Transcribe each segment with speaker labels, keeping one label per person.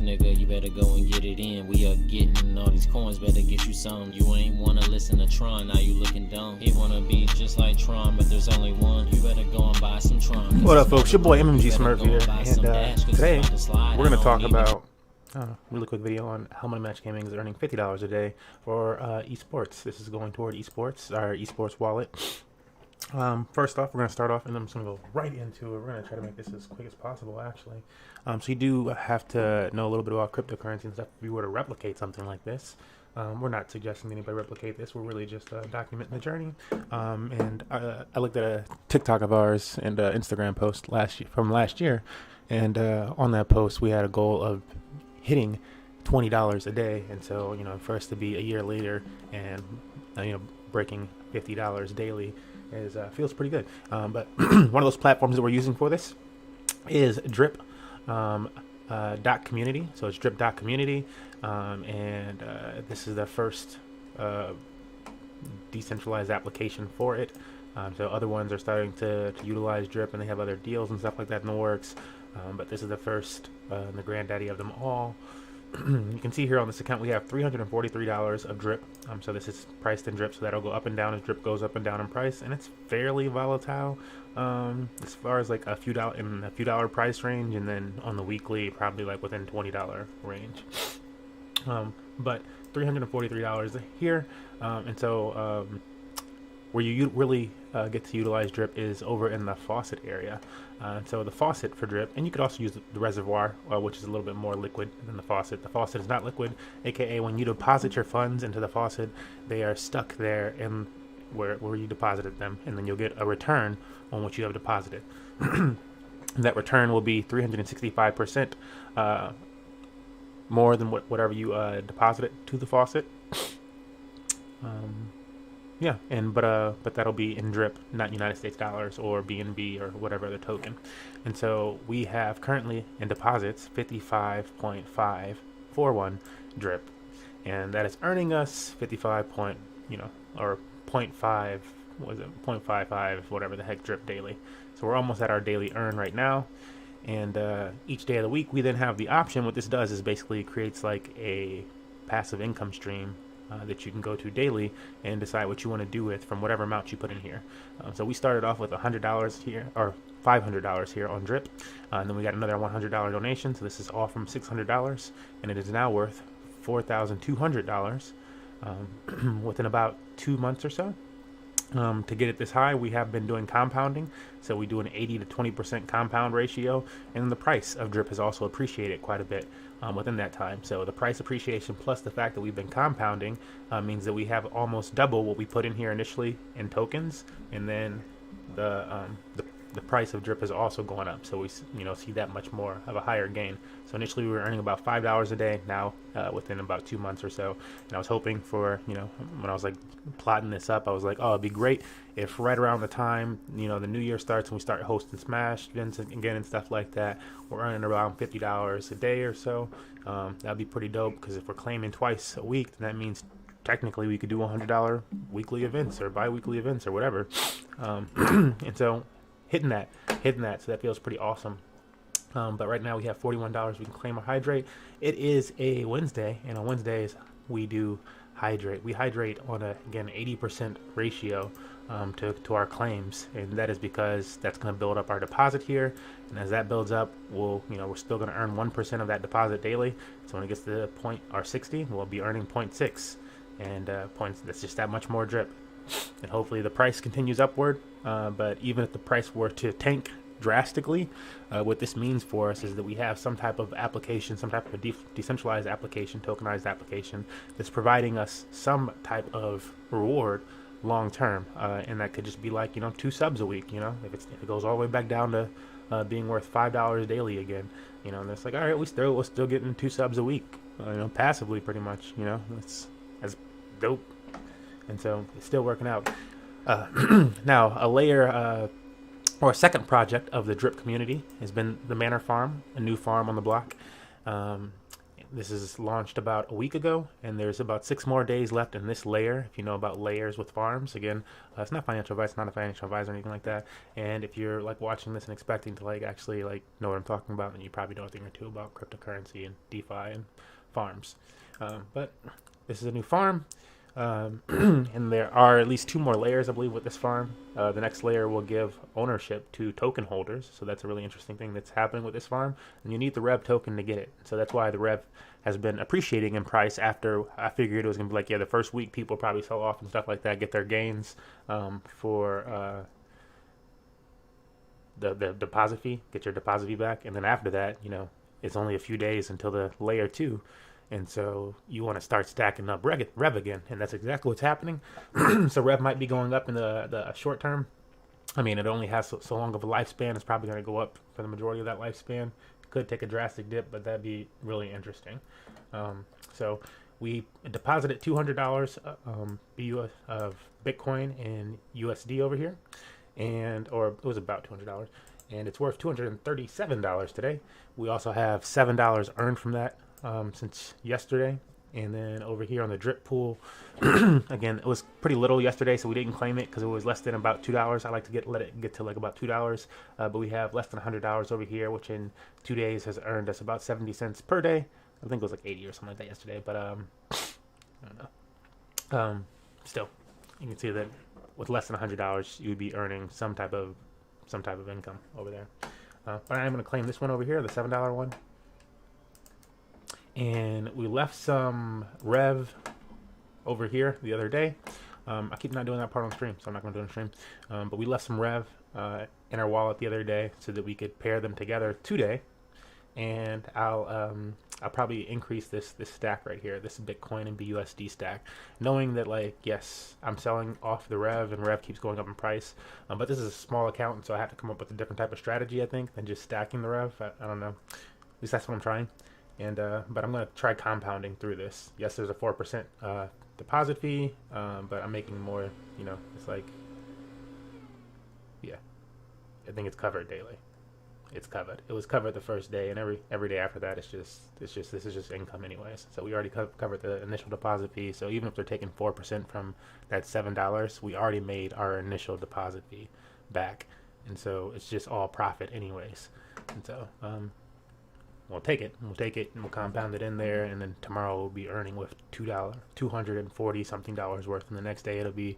Speaker 1: nigga, you better go and get it in. We are getting all these coins, better get you some. You ain't wanna listen to Tron, now you looking dumb. He wanna be just like Tron, but there's only one. You better go and buy some Tron.
Speaker 2: What up, folks? Your boy MMG Smurf here, and today we're gonna talk about really quick video on how Money Match Gaming is earning $50 a day for esports. This is going toward esports, our esports wallet. First off, we're going to start off, and I'm just going to go right into it. We're going to try to make this as quick as possible, actually. So you do have to know a little bit about cryptocurrency and stuff if you were to replicate something like this. We're not suggesting anybody replicate this. We're really just documenting the journey. And I looked at a TikTok of ours and Instagram post from last year, and on that post we had a goal of hitting $20 a day. And so, you know, for us to be a year later and breaking $50 daily is feels pretty good. But one of those platforms that we're using for this is drip.community. So it's drip.community, and this is the first decentralized application for it. So other ones are starting to utilize Drip, and they have other deals and stuff like that in the works. But this is the first and the granddaddy of them all. You can see here on this account we have $343 of Drip. So this is priced in Drip, so that'll go up and down as Drip goes up and down in price, and it's fairly volatile as far as like a few dollar price range, and then on the weekly probably like within $20 range. But $343 here, and so where you really get to utilize Drip is over in the faucet area. So the faucet for Drip, and you could also use the reservoir, which is a little bit more liquid than the faucet. The faucet is not liquid, aka when you deposit your funds into the faucet, they are stuck there in where you deposited them, and then you'll get a return on what you have deposited. That return will be 365% more than whatever you deposited to the faucet. Yeah, but that'll be in Drip, not United States dollars or BNB or whatever other token. And so we have currently in deposits 55.541 Drip, and that is earning us 0.55, whatever the heck Drip daily. So we're almost at our daily earn right now. And each day of the week we then have the option. What this does is basically creates like a passive income stream that you can go to daily and decide what you want to do with from whatever amount you put in here. So we started off with $100 here, or $500 here on Drip, and then we got another $100 donation. So this is all from $600, and it is now worth $4,200 within about 2 months or so. To get it this high, we have been doing compounding. So we do an 80 to 20% compound ratio, and the price of Drip has also appreciated quite a bit within that time. So the price appreciation plus the fact that we've been compounding means that we have almost double what we put in here initially in tokens, and then the price of Drip is also going up, so we see that much more of a higher gain. So initially we were earning about $5 a day. Now within about 2 months or so, and I was hoping for, when I was like plotting this up, I was like, oh, it'd be great if right around the time the new year starts and we start hosting Smash events again and stuff like that, we're earning around $50 a day or so. That'd be pretty dope, because if we're claiming twice a week, then that means technically we could do $100 weekly events or bi-weekly events or whatever. And so hitting that, so that feels pretty awesome. But right now we have $41 we can claim or hydrate. It is a Wednesday, and on Wednesdays we do hydrate. We hydrate on a, again, 80% ratio to our claims, and that is because that's going to build up our deposit here, and as that builds up, we're still going to earn 1% of that deposit daily. So when it gets to the point R60, we'll be earning 0.6, and that's just that much more Drip. And hopefully the price continues upward, but even if the price were to tank drastically, what this means for us is that we have some type of application, some type of decentralized application, tokenized application, that's providing us some type of reward long term, and that could just be like 2 subs a week. If it goes all the way back down to being worth $5 daily again, and it's like, all right, we're still getting 2 subs a week, passively pretty much. That's dope. And so it's still working out. Now, a layer or a second project of the Drip community has been the Manor Farm, a new farm on the block. This is launched about a week ago, and there's about 6 more days left in this layer. If you know about layers with farms, again, it's not financial advice, not a financial advisor or anything like that. And if you're like watching this and expecting to like actually like know what I'm talking about, then you probably know a thing or two about cryptocurrency and DeFi and farms. But this is a new farm. And there are at least 2 more layers, I believe, with this farm. The next layer will give ownership to token holders, so that's a really interesting thing that's happening with this farm. And you need the Rev token to get it, so that's why the Rev has been appreciating in price. After I figured it was gonna be like, yeah, the first week people probably sell off and stuff like that, get their gains for the deposit fee, get your deposit fee back, and then after that, you know, it's only a few days until the layer 2. And so you want to start stacking up Rev again, and that's exactly what's happening. So Rev might be going up in the short term. I mean, it only has so long of a lifespan. It's probably going to go up for the majority of that lifespan. Could take a drastic dip, but that'd be really interesting. So we deposited $200 of Bitcoin in USD over here, or it was about $200, and it's worth $237 today. We also have $7 earned from that since yesterday. And then over here on the drip pool, again, it was pretty little yesterday, so we didn't claim it because it was less than about $2. I like to let it get to like about $2, but we have less than $100 over here, which in 2 days has earned us about 70 cents per day. I think it was like 80 or something like that yesterday, but I don't know. Still, you can see that with less than $100, you would be earning some type of income over there. But I am going to claim this one over here, the $7 one. And we left some Rev over here the other day. I keep not doing that part on stream, so I'm not going to do it on stream. But we left some Rev in our wallet the other day so that we could pair them together today. And I'll probably increase this stack right here, this Bitcoin and BUSD stack, knowing that, like, yes, I'm selling off the Rev and Rev keeps going up in price. But this is a small account, so I have to come up with a different type of strategy, I think, than just stacking the Rev. I don't know. At least that's what I'm trying. And but I'm going to try compounding through this. Yes, there's a 4% deposit fee, but I'm making more, you know, it's like, yeah, I think it's covered daily. It's covered. It was covered the first day, and every day after that, this is just income anyways. So we already covered the initial deposit fee. So even if they're taking 4% from that $7, we already made our initial deposit fee back. And so it's just all profit anyways. And so, we'll take it, and we'll compound it in there, and then tomorrow we'll be earning with $240 something worth, and the next day it'll be,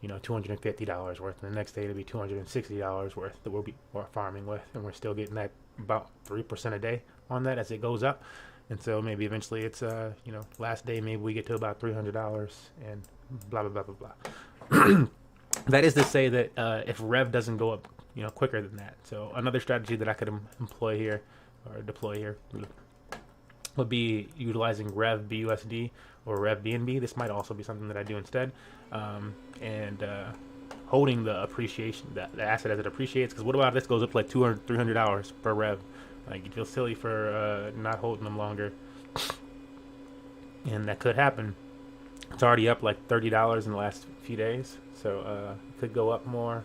Speaker 2: you know, $250 worth, and the next day it'll be $260 worth that we're farming with, and we're still getting that about 3% a day on that as it goes up. And so maybe eventually it's you know, last day maybe we get to about $300 and blah blah blah blah blah. That is to say that if Rev doesn't go up, you know, quicker than that. So another strategy that I could employ here, or deploy here, would be utilizing Rev BUSD or Rev BNB. This might also be something that I do instead, and holding the appreciation, the asset as it appreciates. Because what about if this goes up to like $200, $300 per Rev? Like, you feel silly for not holding them longer, and that could happen. It's already up like $30 in the last few days, so it could go up more.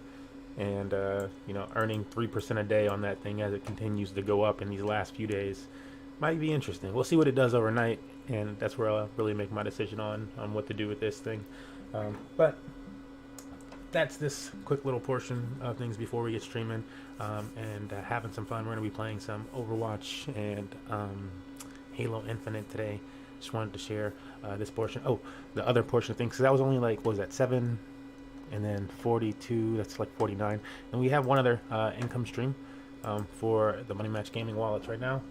Speaker 2: And you know, earning 3% a day on that thing as it continues to go up in these last few days might be interesting. We'll see what it does overnight, and that's where I'll really make my decision on what to do with this thing. But that's this quick little portion of things before we get streaming and having some fun. We're going to be playing some Overwatch and Halo Infinite today. Just wanted to share this portion. Oh, the other portion of things, because that was only like, what was that, 7 and then 42, that's like 49. And we have one other income stream for the Money Match Gaming wallets right now,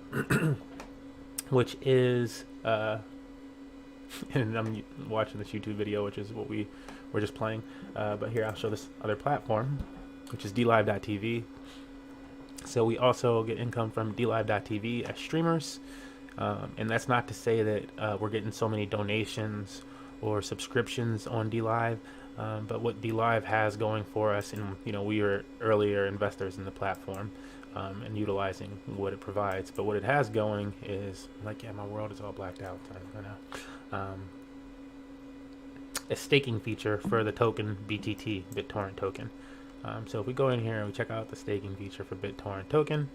Speaker 2: which is, and I'm watching this YouTube video, which is what we're just playing. But here, I'll show this other platform, which is DLive.tv. So we also get income from DLive.tv as streamers. And that's not to say that we're getting so many donations or subscriptions on DLive. But what DLive has going for us, and you know, we were earlier investors in the platform and utilizing what it provides. But what it has going is, like, yeah, my world is all blacked out right now. A staking feature for the token BTT, BitTorrent token. So if we go in here and we check out the staking feature for BitTorrent token,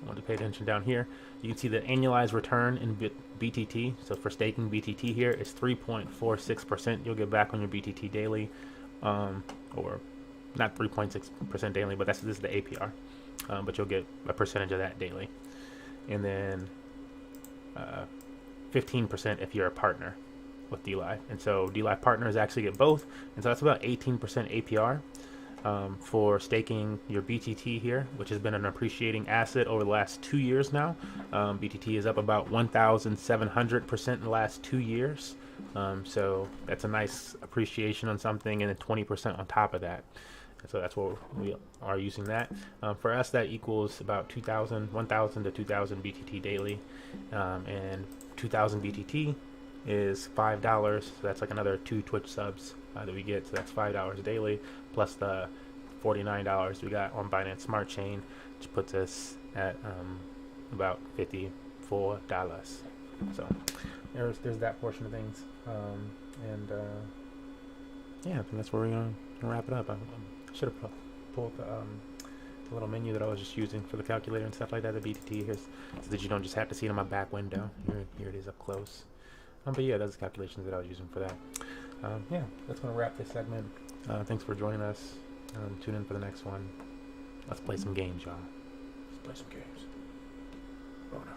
Speaker 2: want to pay attention down here. You can see the annualized return in BTT. So for staking BTT here, it's 3.46% you'll get back on your BTT daily, or not 3.6% daily, but this is the APR. But you'll get a percentage of that daily, and then 15% if you're a partner with DLive. And so DLive partners actually get both, and so that's about 18% APR. For staking your BTT here, which has been an appreciating asset over the last 2 years now. BTT is up about 1,700% in the last 2 years. So that's a nice appreciation on something, and then 20% on top of that. So that's what we are using that. For us, that equals about 1,000 to 2,000 BTT daily, and 2,000 BTT is $5. So that's like another 2 Twitch subs that we get. So that's $5 daily, plus the $49 we got on Binance Smart Chain, which puts us at about $54. So there's that portion of things, yeah, I think that's where we're gonna wrap it up. I should have pulled the little menu that I was just using for the calculator and stuff like that. The BTT here, so that you don't just have to see it in my back window. Here it is up close. But yeah, those are the calculations that I was using for that. Yeah, that's going to wrap this segment. Thanks for joining us. Tune in for the next one. Let's play some games, y'all. Let's play some games. Oh no.